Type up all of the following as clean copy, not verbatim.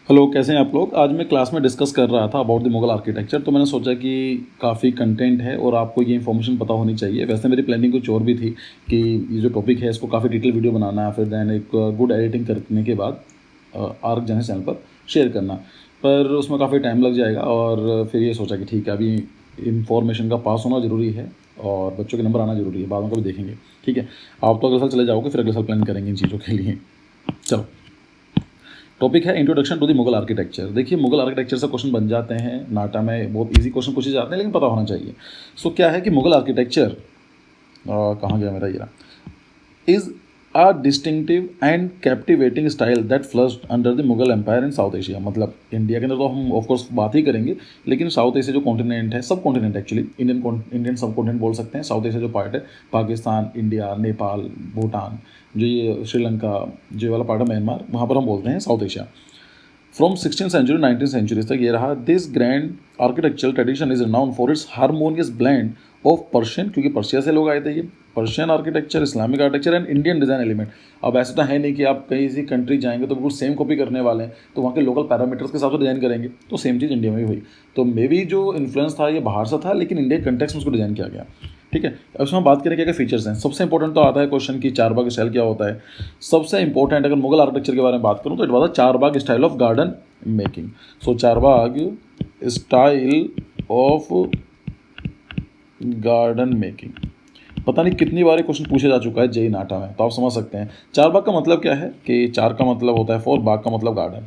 Hello, कैसे हैं आप लोग। आज मैं क्लास में डिस्कस कर रहा था अबाउट द मुगल आर्किटेक्चर। तो मैंने सोचा कि काफ़ी कंटेंट है और आपको ये इन्फॉर्मेशन पता होनी चाहिए। वैसे मेरी प्लानिंग कुछ और भी थी कि ये जो टॉपिक है इसको काफ़ी डिटेल वीडियो बनाना है, फिर दैन एक गुड एडिटिंग करने के बाद आर्क जैसे चैनल पर शेयर करना, पर उसमें काफ़ी टाइम लग जाएगा। और फिर ये सोचा कि ठीक है, अभी इंफॉर्मेशन का पास होना ज़रूरी है और बच्चों के नंबर आना ज़रूरी है, बाद में कभी देखेंगे। ठीक है, आप तो अगले साल चले जाओगे, फिर अगले साल प्लान करेंगे इन चीज़ों के लिए। चलो, टॉपिक है introduction to the Mughal architecture. देखिए, मुगल आर्किटेक्चर से क्वेश्चन बन जाते हैं, नाटा में बहुत इजी क्वेश्चन पूछे जाते हैं, लेकिन पता होना चाहिए। सो क्या है कि मुगल आर्किटेक्चर, कहाँ गया मेरा ये, is a distinctive and captivating style that flourished under the Mughal empire in South Asia. मतलब इंडिया के अंदर तो हम ऑफकोर्स बात ही करेंगे, लेकिन साउथ एशिया जो कॉन्टिनेंट है, सब कॉन्टिनेंट एक्चुअली, इंडियन सब कॉन्टिनेंट बोल सकते हैं। साउथ एशिया जो पार्ट है, पाकिस्तान, इंडिया, नेपाल, भूटान, जो ये श्रीलंका, जो वाला पार्ट है म्यांमार, वहाँ पर हम बोलते हैं South Asia. From 16th century 19th century तक ये रहा। This grand architectural tradition is renowned for its harmonious blend of Persian, क्योंकि पर्शिया से लोग आए थे, ये Persian architecture, Islamic architecture and Indian design element. अब ऐसा तो है नहीं कि आप कहीं सी कंट्री जाएंगे तो बिल्कुल सेम कॉपी करने वाले हैं, तो वहाँ के लोकल पैरामीटर्स के हिसाब से डिजाइन करेंगे। तो सेम चीज़ इंडिया में भी हुई। तो मे बी जो इन्फ्लुएंस था ये बाहर से था, लेकिन इंडिया के कंटेक्स्ट में उसको डिजाइन किया गया। ठीक है, अब इसमें हम बात करें क्या क्या फीचर्स हैं। सबसे इंपॉर्टेंट तो आता है क्वेश्चन की चारबाग स्टाइल क्या होता है। सबसे इंपॉर्टेंट अगर मुगल आर्किटेक्चर के बारे में बात करूँ तो it was a Charbagh style of garden making. So Charbagh style of garden making, पता नहीं कितनी बार क्वेश्चन पूछा जा चुका है जेई नाटा में, तो आप समझ सकते हैं चारबाग का मतलब क्या है। कि चार का मतलब होता है फोर, बाग का मतलब गार्डन।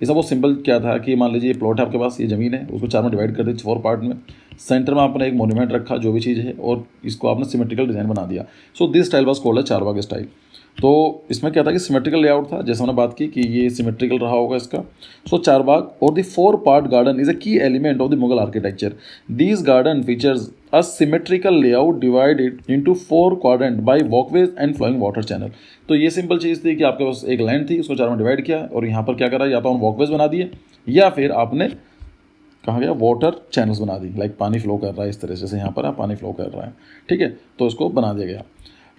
ये सब बहुत सिंपल क्या था कि मान लीजिए ये प्लॉट है आपके पास, ये ज़मीन है, उसको चार में डिवाइड कर दी, फोर पार्ट में। सेंटर में आपने एक मोन्यूमेंट रखा, जो भी चीज़ है, और इसको आपने सिमेट्रिकल डिजाइन बना दिया। So this style was called है चारबाग स्टाइल। तो इसमें क्या था कि सिमेट्रिकल लेआउट था, जैसे हमने बात की कि ये सिमेट्रिकल रहा होगा इसका। So Charbagh or the four part garden is a key element of the Mughal architecture. These garden features a symmetrical layout divided into four quadrant by walkways and flowing water channel. तो ये सिंपल चीज़ थी कि आपके पास एक land थी, उसको चार में डिवाइड किया, और यहाँ पर क्या करा, या तो हम वॉकवेज बना दिए, या फिर आपने कहा गया वाटर चैनल्स बना दी, लाइक पानी फ्लो कर रहा है इस तरह से, जैसे यहाँ पर पानी फ्लो कर रहा है। ठीक है, तो इसको बना दिया गया।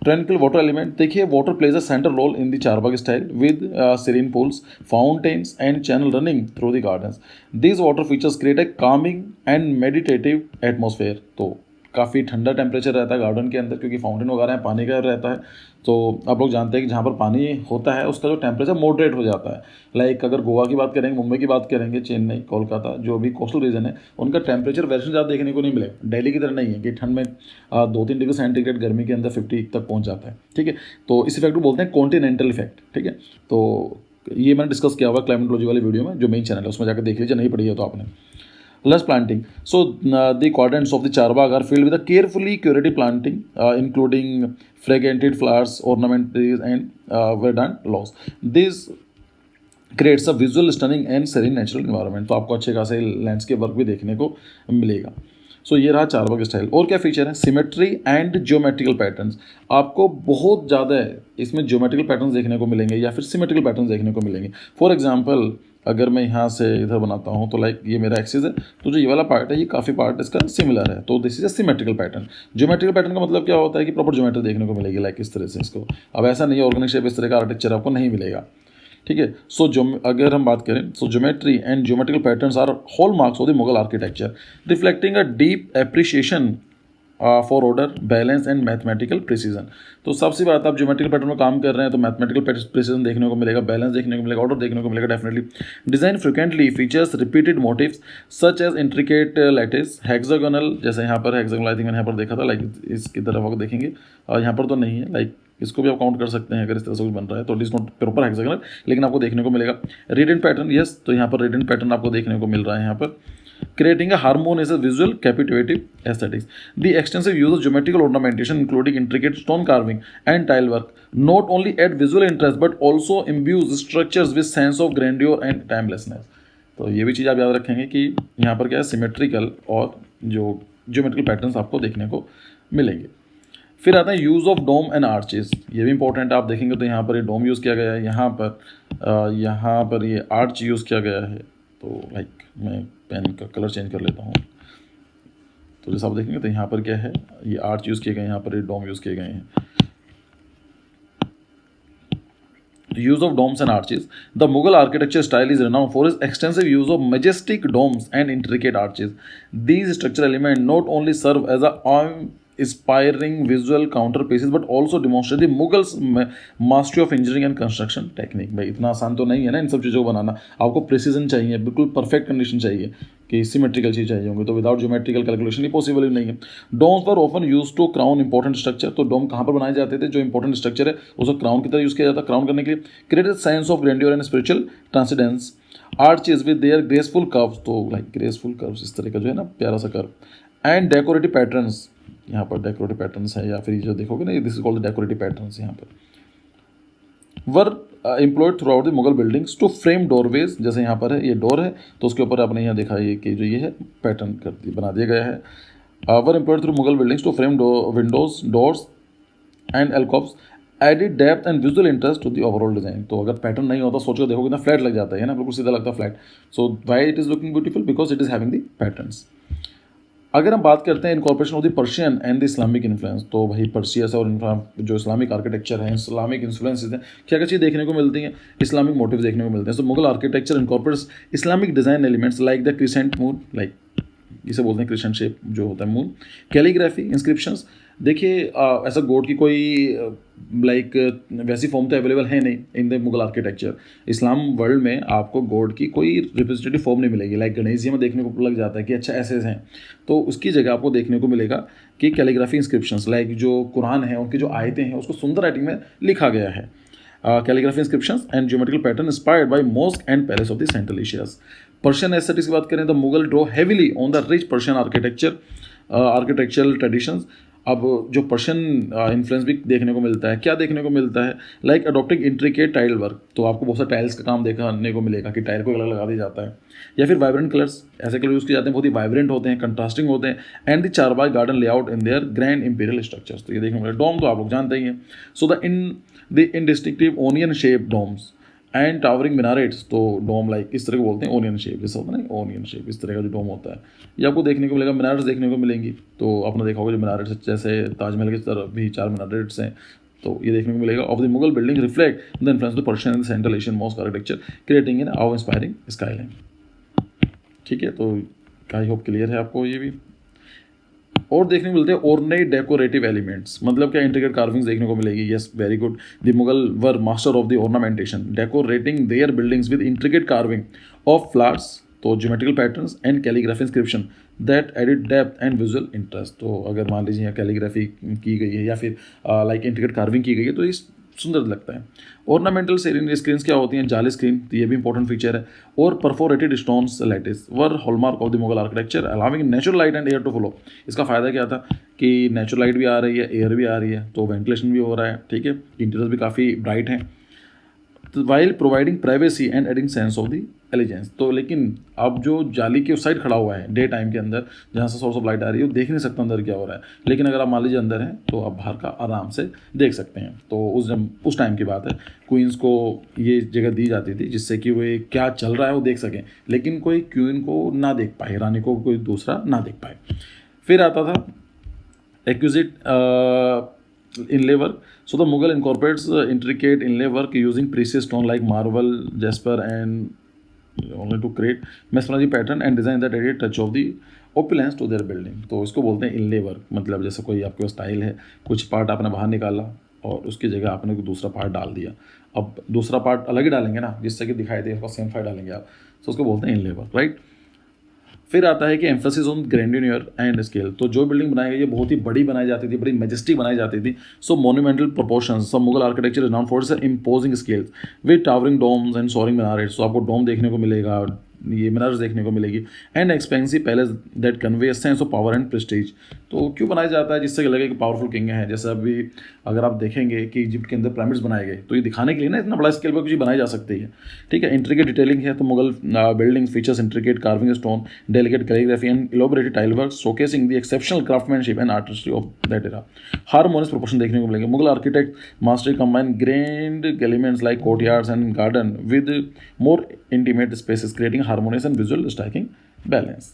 ट्रेंक्विल वाटर एलिमेंट, देखिए water plays a central role in the charbagh style with serene pools, fountains and channel running through the gardens. These water features create a calming and meditative atmosphere. तो काफ़ी ठंडा टेम्परेचर रहता है garden के अंदर, क्योंकि fountain वगैरह है, पानी का रहता है। तो आप लोग जानते हैं कि जहाँ पर पानी होता है उसका जो टेम्परेचर मॉडरेट हो जाता है। लाइक अगर गोवा की बात करेंगे, मुंबई की बात करेंगे, चेन्नई, कोलकाता, जो भी कोस्टल रीजन है, उनका टेम्परेचर वैसे ज़्यादा देखने को नहीं मिलेगा। दिल्ली की तरह नहीं है कि ठंड में 2-3 डिग्री सेंटीग्रेड, गर्मी के अंदर 50 तक पहुँच जाता है। ठीक है, तो इस इफेक्ट को बोलते हैं कॉन्टिनेंटल इफेक्ट। ठीक है, तो ये मैंने डिस्कस किया हुआ क्लाइमेटोलॉजी वाले वीडियो में, जो मेन चैनल है उसमें जाकर देख लीजिए, नहीं पढ़ी है तो आपने। Less planting. So the quadrants of the charbagh are filled with a carefully curated planting, including fragrant flowers, ornament trees, and verdant lawns. This creates a visual stunning and serine natural environment. तो आपको अच्छे खासे landscape work भी देखने को मिलेगा। सो ये रहा चारबाग स्टाइल। और क्या फीचर है, सिमेट्री एंड ज्योमेट्रिकल पैटर्न्स। आपको बहुत ज़्यादा इसमें ज्योमेट्रिकल पैटर्न्स देखने को मिलेंगे, या फिर सिमेट्रिकल पैटर्न्स देखने को मिलेंगे। फॉर एग्जाम्पल, अगर मैं यहाँ से इधर बनाता हूँ, तो लाइक ये मेरा एक्सिस है, तो जो ये वाला पार्ट है, ये काफ़ी पार्ट इसका सिमिलर है, तो this is a symmetrical pattern. Geometrical pattern का मतलब क्या होता है कि प्रॉपर ज्योमेट्री देखने को मिलेगी, लाइक इस तरह से इसको। अब ऐसा नहीं है ऑर्गेनिक शेप, इस तरह का आर्किटेक्चर आपको नहीं मिलेगा। ठीक है, सो जो अगर हम बात करें, so geometry and geometrical patterns are hallmarks of the Mughal architecture, reflecting a deep appreciation for order, balance and mathematical precision. तो सबसे बात, आप ज्योमेट्रिकल पैटर्न में काम कर रहे हैं तो मैथमेटिकल प्रिसीजन देखने को मिलेगा, बैलेंस देखने को मिलेगा, ऑर्डर देखने को मिलेगा definitely. Design frequently features repeated motifs such as intricate lattice, hexagonal, जैसे यहाँ पर हेक्सागोनल, आई थिंक मैंने यहाँ पर देखा था, लाइक इसकी तरफ आप देखेंगे, और यहाँ पर तो नहीं है, लाइक इसको भी आप काउंट कर सकते हैं अगर इस तरह से कुछ बन रहा है, तो it is not proper hexagonal, लेकिन आपको देखने को मिलेगा। रेडियंट पैटर्न, यस, तो यहाँ पर रेडियंट पैटर्न आपको देखने को मिल रहा है यहाँ पर। creating a harmonious visual captivative aesthetics. The extensive use of geometrical ornamentation, including intricate stone carving and tile work, not only add visual interest but also imbues structures with sense of grandeur and timelessness. तो ये भी चीज़ आप याद रखेंगे कि यहाँ पर क्या है, सिमेट्रिकल और जो ज्योमेट्रिकल पैटर्न्स आपको देखने को मिलेंगे। फिर आता है use of dome and arches, ये भी इंपॉर्टेंट है। आप देखेंगे तो यहाँ पर ये डोम यूज़ किया गया है, यहाँ पर ये आर्च यूज़ किया गया है। तो लाइक मैं पेन का कलर चेंज कर लेता हूँ, तो जैसा आप देखेंगे तो यहाँ पर क्या है, ये आर्च यूज़ किए गए हैं, यहाँ पर ये डोम यूज़ किए गए हैं। use of domes and arches. The Mughal architecture style is renowned for its extensive use of majestic domes and intricate arches. These structural elements not only serve as a awe-inspiring visual counterpieces but also demonstrate the Mughals' mastery of engineering and construction technique. भाई इतना आसान तो नहीं है ना इन सब चीज़ों को बनाना, आपको प्रिसीजन चाहिए, बिल्कुल परफेक्ट कंडीशन चाहिए कि सिमेट्रिकल चीज़ चाहिए होंगी, तो विदाउट ज्योमेट्रिकल कैलकुलेशन ये पॉसिबल ही नहीं है। डोम्स पर often used to crown important structure, तो डोम कहाँ पर बनाए जाते थे, जो इंपॉर्टेंट स्ट्रक्चर है उसको क्राउन की तरह यूज़ किया जाता है, क्राउन करने के लिए। Created science of grandeur and spiritual transcendence. Arches with their graceful curves, तो लाइक ग्रेसफुल कर्व्स इस तरह का जो है ना प्यारा सा कर्व। एंड डेकोरेटिव पैटर्न्स, यहाँ पर डेकोरेटिव पैटर्न्स है, या फिर जो देखोगे ना this is called decorative patterns यहाँ पर were employed throughout the Mughal buildings to frame doorways, जैसे यहाँ पर है ये डोर है तो उसके ऊपर आपने यहाँ देखा ये कि जो ये है पैटर्न बना दिया गया है। Were employed through Mughal buildings to frame windows doors and alcoves added depth and visual interest to the overall design. तो अगर पैटर्न नहीं होता सोच कर देखोगे ना फ्लैट लग जाता है ना, बिल्कुल सीधा लगता है flat. So why it is looking beautiful because it is having the patterns. अगर हम बात करते हैं incorporation of the Persian and the Islamic influence, तो भाई पर्शिया से और जो इस्लामिक आर्किटेक्चर है, इस्लामिक इन्फ्लुएंसेस हैं, क्या क्या चीज़ देखने को मिलती हैं, इस्लामिक मोटिव देखने को मिलते हैं। तो Mughal architecture incorporates Islamic design elements like the crescent moon, like इसे बोलते हैं क्रिसेंट शेप जो होता है मून। कैलीग्राफी, इंस्क्रिप्शंस, देखिए ऐसा गोड की कोई लाइक वैसी फॉर्म तो अवेलेबल है नहीं in the Mughal architecture. Islam world में आपको गॉड की कोई रिप्रेजेंटेटिव फॉर्म नहीं मिलेगी, लाइक गणेश जी में देखने को लग जाता है कि अच्छा ऐसे हैं, तो उसकी जगह आपको देखने को मिलेगा कि कैलीग्राफी इंस्क्रिप्शंस, लाइक जो कुरान है उनकी जो आयतें हैं उसको सुंदर राइटिंग में लिखा गया है। Calligraphy inscriptions and geometrical pattern inspired by mosque and palace of the central Asia's. Persian aesthetics की बात करें तो Mughal draw heavily on the rich Persian architectural traditions. अब जो पर्शियन इन्फ्लुएंस भी देखने को मिलता है, क्या देखने को मिलता है, like adopting intricate tile work, तो आपको बहुत सारे टाइल्स का काम देखने को मिलेगा कि टाइल को अलग लगा दिया जाता है, या फिर वाइब्रेंट कलर्स, ऐसे कलर यूज़ किए जाते हैं बहुत ही वाइब्रेंट होते हैं, कंट्रास्टिंग होते हैं। And the Charbagh garden layout in their grand imperial structures, तो ये देखने को मिलेगा। डोम तो आप लोग जानते ही हैं। So the indistinctive onion shape domes and towering minarets, तो डोम लाइक इस तरह को बोलते हैं ओनियन शेप, जैसा होता है ना ओनियन शेप, इस तरह का जो डोम होता है ये आपको देखने को मिलेगा। मिनारेट्स देखने को मिलेंगी, तो आपने देखा होगा जो मिनारेट्स जैसे ताजमहल की तरफ भी 4 मिनारेट्स हैं, तो ये देखने को मिलेगा। Of the Mughal building reflect the influence of Persian and Central Asian mosque architecture creating an awe inspiring skyline. ठीक है, तो आई होप क्लियर है आपको ये भी। और देखने को मिलते हैं ऑर्नेट डेकोरेटिव एलिमेंट्स, मतलब क्या इंट्रिकेट कार्विंग्स देखने को मिलेगी। Yes, very good. The Mughal were master of the ornamentation, decorating their buildings with intricate carving of flowers, तो geometrical patterns and calligraphy inscription that added depth and visual interest. तो अगर मान लीजिए यहाँ कैलीग्राफी की गई है या फिर लाइक इंट्रिकेट कार्विंग की गई है तो ये सुंदर लगता है। ऑर्नामेंटल स्क्रीन क्या होती हैं, जाली स्क्रीन, तो ये भी इंपॉर्टेंट फीचर है। और perforated stones lattice were hallmark of the Mughal architecture allowing natural light and air to flow. इसका फ़ायदा क्या था कि नेचुरल लाइट भी आ रही है, एयर भी आ रही है, तो वेंटिलेशन भी हो रहा है। ठीक है, इंटीरियर भी काफ़ी ब्राइट हैं, while providing privacy and adding sense of the allegiance. तो लेकिन अब जो जाली के उस साइड खड़ा हुआ है डे टाइम के अंदर जहाँ से सोर्स ऑफ लाइट आ रही है वो देख नहीं सकता अंदर क्या हो रहा है, लेकिन अगर आप मान लीजिए अंदर हैं तो आप बाहर का आराम से देख सकते हैं। तो उस टाइम की बात है, क्वींस को ये जगह दी जाती थी जिससे कि वे क्या चल रहा है वो देख सकें, लेकिन कोई क्वीन को ना देख पाए, रानी को कोई दूसरा ना देख पाए। फिर आता था exquisite inlay work. So the Mughal incorporates intricate inlay work using precious stone like marble, jasper and only to create mesmerizing pattern and design that added touch of the opulence to their building. तो इसको बोलते हैं inlay work, मतलब जैसे कोई आपके पास tile है, कुछ पार्ट आपने बाहर निकाला और उसकी जगह आपने कोई दूसरा पार्ट डाल दिया। अब दूसरा पार्ट अलग ही डालेंगे ना जिससे कि दिखाई दे, उसका सेम फाइल डालेंगे आप, तो उसको बोलते हैं inlay work, राइट। फिर आता है कि emphasis on grandeur and scale, तो जो बिल्डिंग बनाई गई है बहुत ही बड़ी बनाई जाती थी, बड़ी मेजेस्टिक बनाई जाती थी। सो मोन्यूमेंटल प्रोपोर्शंस, सब Mughal architecture is known for its imposing scales with towering domes and soaring minarets. तो आपको डोम देखने को मिलेगा, ये मिनार्स देखने को मिलेगी, and expensive palace that convey sense of power and Prestige. तो क्यों बनाया जाता है, जिससे लगे कि पावरफुल किंग है। जैसे अभी अगर आप देखेंगे कि इजिप्ट के अंदर पिरामिड्स बनाए गए तो ये दिखाने के लिए ना इतना बड़ा स्केल पर कुछ बनाई जा सकती है। ठीक है, इंट्रिकेट डिटेलिंग है, तो Mughal building features intricate carving stone, delicate calligraphy and elaborated tile work showcasing the exceptional craftsmanship and artistry of that era. Harmonious proportion देखने को मिलेंगे। Mughal architect mastery combine grand elements like courtyards and garden with more intimate spaces creating harmonious and visual striking balance.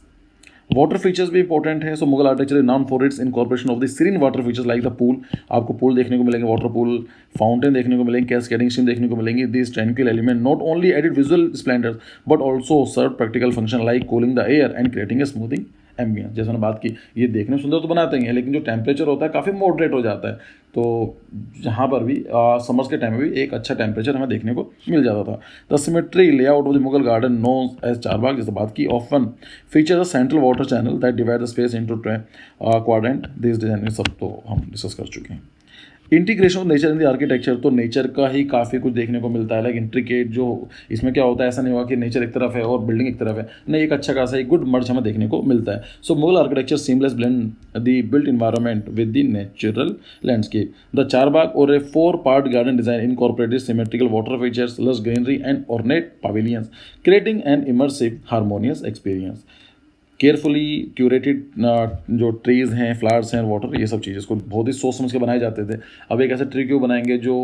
Water features भी important है। So Mughal architecture is known for its incorporation of the serene water features like the pool. आपको pool देखने को मिलेंगे, water pool, fountain देखने को मिलेंगे, cascading stream देखने को मिलेंगे। This tranquil element not only added visual splendour but also serve practical function like cooling the air and creating a smoothing ambience. जैसे मैंने बात की, ये देखने में सुंदर तो बनाते हैं, लेकिन जो टेम्परेचर होता है काफ़ी मॉडरेट हो जाता है। तो यहाँ पर भी समर्स के टाइम में भी एक अच्छा टेम्परेचर हमें देखने को मिल जाता था। The symmetry layout of the Mughal garden known as charbagh, जैसे बात की, often feature the central water channel that divide the space into quadrant. This design सब तो हम डिस्कस कर चुके हैं। Integration of nature in the architecture, तो नेचर का ही काफ़ी कुछ देखने को मिलता है। लाइक इंट्रिकेट, जो इसमें क्या होता है, ऐसा नहीं हुआ कि नेचर एक तरफ है और बिल्डिंग एक तरफ है, नहीं, एक अच्छा खासा एक गुड मर्ज हमें देखने को मिलता है। So Mughal architecture seamless blend the built environment with the natural landscape. The Charbagh or a 4-part garden design incorporated symmetrical water features, lush greenery and ornate pavilions, creating an immersive harmonious experience। Carefully curated जो trees हैं, flowers हैं, water, ये सब चीज़ें इसको बहुत ही सोच समझ के बनाए जाते थे। अब एक ऐसे ट्री क्यों बनाएंगे जो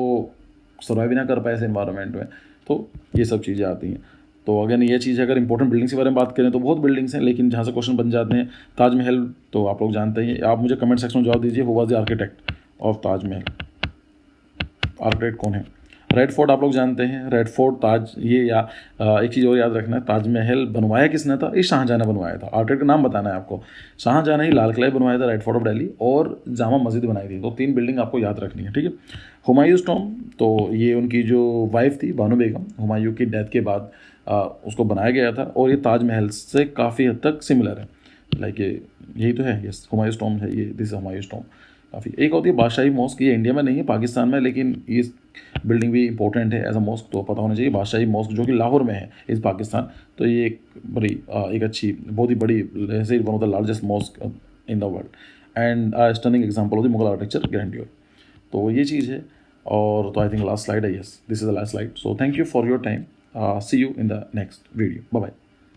सर्वाइव ही ना कर पाए ऐसे इन्वायरमेंट में, तो ये सब चीज़ें आती हैं। तो अगर ये चीज़, अगर इंपॉर्टेंट बिल्डिंग्स के बारे में बात करें तो बहुत बिल्डिंग्स हैं, लेकिन जहाँ से क्वेश्चन बन जाते हैं, ताजमहल तो आप लोग जानते हैं। आप मुझे कमेंट सेक्शन में जवाब दीजिए, who was the architect of Taj Mahal, architect कौन है। रेड फोर्ट आप लोग जानते हैं, रेड फोर्ट, ताज, ये या एक चीज़ और याद रखना है, ताजमहल बनवाया किसने था, ये शाहजहाँ ने बनवाया था। आर्किटेक्ट का नाम बताना है आपको, शाहजहाँ ने ही लाल किला बनवाया था, रेड फोर्ट ऑफ दिल्ली, और जामा मस्जिद बनाई थी। तो 3 बिल्डिंग आपको याद रखनी है, ठीक है। हुमायूंस टॉम, तो ये उनकी जो वाइफ थी बानो बेगम, हुमायूं की डेथ के बाद उसको बनाया गया था, और ये ताजमहल से काफ़ी हद तक सिमिलर है। लाइक यही तो है, यस, हुमायूंस टॉम है ये, दिस हुमायूंस टॉम। काफ़ी एक होती है बादशाही मॉस्क, ये इंडिया में नहीं है, पाकिस्तान में, लेकिन ये बिल्डिंग भी इंपॉर्टेंट है एज अ मॉस्क, तो पता होना चाहिए। बादशाही मॉस्क जो कि लाहौर में है इस पाकिस्तान, तो ये एक बड़ी एक अच्छी, बहुत ही बड़ी, ऐसे one of the largest mosque in the world and stunning example of the Mughal architecture grandeur. तो ये चीज़ है। और तो आई थिंक लास्ट स्लाइड है, yes, this is the last slide. So thank you for your time, see you in the next video, bye bye.